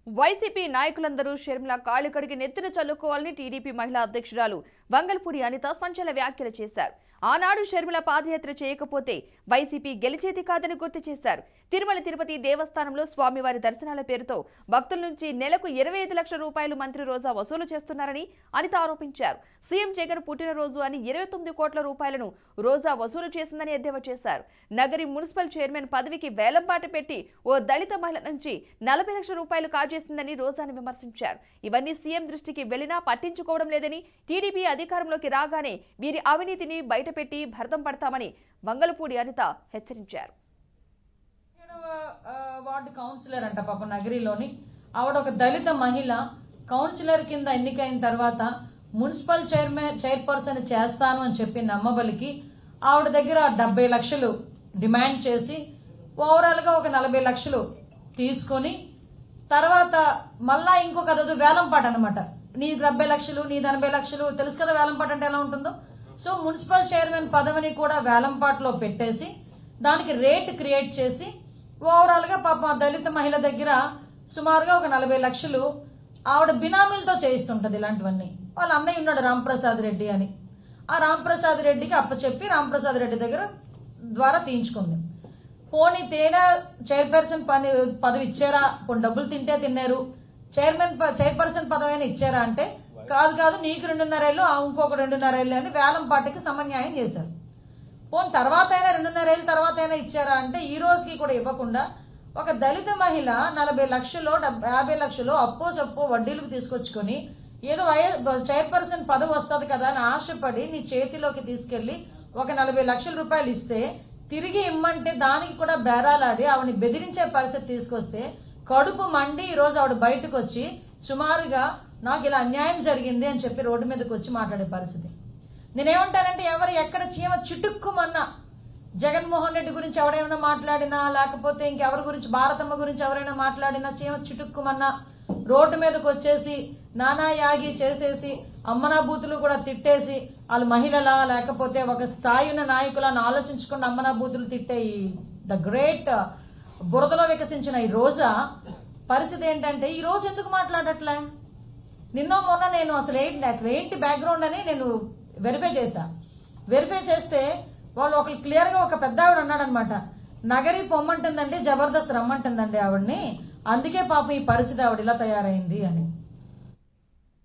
YCP నాయకులందరూ షర్మిల కాళ్ళు కడిగి నెత్తిన చల్లుకోవాలని టీడీపీ మహిళా అధ్యక్షురాలు వంగల్పూడి అనిత సంచలన వ్యాఖ్యలు చేశారు. ఆనాడు షర్మిల పాదయాత్ర చేయకపోతే వైసీపీ గెలిచేది కాదని గుర్తు చేశారు. తిరుమల తిరుపతి దేవస్థానంలో స్వామివారి దర్శనాల పేరుతో భక్తుల నుంచి నెలకు 25 లక్షల రూపాయలు మంత్రి రోజా వసూలు చేస్తున్నారని అనిత ఆరోపించారు. సీఎం జగన్ పుట్టినరోజు అని 29 కోట్ల రూపాయలను రోజా వసూలు చేసిందని ఎద్దేవా చేశారు. నగరి మున్సిపల్ చైర్మన్ పదవికి వేలంపాట పెట్టి ఓ దళిత మహిళ నుంచి 40 లక్షల రూపాయలు కాజేసిందని రోజాను విమర్శించారు. ఇవన్నీ సీఎం దృష్టికి వెళ్లినా పట్టించుకోవడం లేదని, టీడీపీ అధికారంలోకి రాగానే వీరి అవినీతిని బయటపెట్టి భరతం పడతామని వంగలపూడి అనిత హెచ్చరించారు. వార్డు కౌన్సిలర్ అంట పాప నగరిలోని ఆవిడ ఒక దళిత మహిళ కౌన్సిలర్ కింద ఎన్నికైన తర్వాత మున్సిపల్ చైర్పర్సన్ చేస్తాను అని చెప్పి నమ్మబలికి ఆవిడ దగ్గర 70 లక్షలు డిమాండ్ చేసి ఓవరాల్ గా ఒక 40 లక్షలు తీసుకొని తర్వాత మళ్ళా ఇంకొక అదో వేలంపాట అనమాట. నీ 70 లక్షలు నీ 80 లక్షలు తెలుసు కదా వేలంపాట అంటే ఎలా ఉంటుందో. సో మున్సిపల్ చైర్మన్ పదవిని కూడా వేలంపాటలో పెట్టేసి దానికి రేట్ క్రియేట్ చేసి ఓవరాల్ గా పాప దళిత మహిళ దగ్గర సుమారుగా ఒక 40 లక్షలు ఆవిడ బినామీలతో చేయిస్తుంటది. ఇలాంటివన్నీ వాళ్ళ అన్నయ్య ఉన్నాడు రాంప్రసాద్ రెడ్డి అని, ఆ రాంప్రసాద్ రెడ్డికి అప్పచెప్పి రాంప్రసాద్ రెడ్డి దగ్గర ద్వారా తీయించుకుంది. పోనీ తేనా చైర్పర్సన్ పదవి ఇచ్చారా, కొన్ని డబ్బులు తింటే తిన్నారు, చైర్పర్సన్ పదవి అయినా ఇచ్చారా అంటే కాదు నీకు 2.5 ఏళ్ళు ఇంకొక 2.5 ఏళ్ళు అని వేలంపాటికి సమన్యాయం చేశారు. పోనీ తర్వాత అయినా 2.5 ఏళ్ళ తర్వాత అయినా ఇచ్చారా అంటే ఈ రోజుకి కూడా ఇవ్వకుండా ఒక దళిత మహిళ 40 లక్షలు 50 లక్షలు అప్పో వడ్డీలకు తీసుకొచ్చుకొని ఏదో చైర్పర్సన్ పదవి వస్తుంది కదా అని ఆశపడి నీ చేతిలోకి తీసుకెళ్లి ఒక 40 లక్షల రూపాయలు ఇస్తే తిరిగి ఇమ్మంటే దానికి కూడా బేరాలాడి ఆవిడని బెదిరించే పరిస్థితి తీసుకొస్తే కడుపు మండి ఈ రోజు ఆవిడ బయటకు వచ్చి సుమారుగా నాకు ఇలా అన్యాయం జరిగింది అని చెప్పి రోడ్డు మీదకి వచ్చి మాట్లాడే పరిస్థితి. నేనేమంటానంటే ఎవరు ఎక్కడ చీమ చిటుక్కుమన్నా జగన్మోహన్ రెడ్డి గురించి ఎవరైనా మాట్లాడినా లేకపోతే ఇంకెవరి గురించి భారతమ్మ గురించి ఎవరైనా మాట్లాడినా చీమ చిటుక్కుమన్నా రోడ్డు మీదకి వచ్చేసి నానా యాగి చేసేసి అమ్మనా బూతులు కూడా తిట్టేసి వాళ్ళు మహిళలా లేకపోతే ఒక స్థాయి ఉన్న నాయకులను ఆలోచించుకుని అమ్మనా బూతులు తిట్టే ద గ్రేట్ బురదలో వికసించిన ఈ రోజా పరిస్థితి ఏంటంటే ఈ రోజు ఎందుకు మాట్లాడట్లే? నిన్నో మొన్న నేను అసలు ఏంటి బ్యాక్గ్రౌండ్ అని నేను వెరిఫై చేశా. వెరిఫై చేస్తే వాళ్ళు ఒకరు క్లియర్ గా ఒక పెద్ద ఆవిడ అన్నాడనమాట, నగరి పొమ్మంటుందండి, జబర్దస్త్ రమ్మంటుందండి ఆవిడ్ని, అందుకే పాపం ఈ పరిస్థితి ఆవిడ ఇలా తయారైంది అని.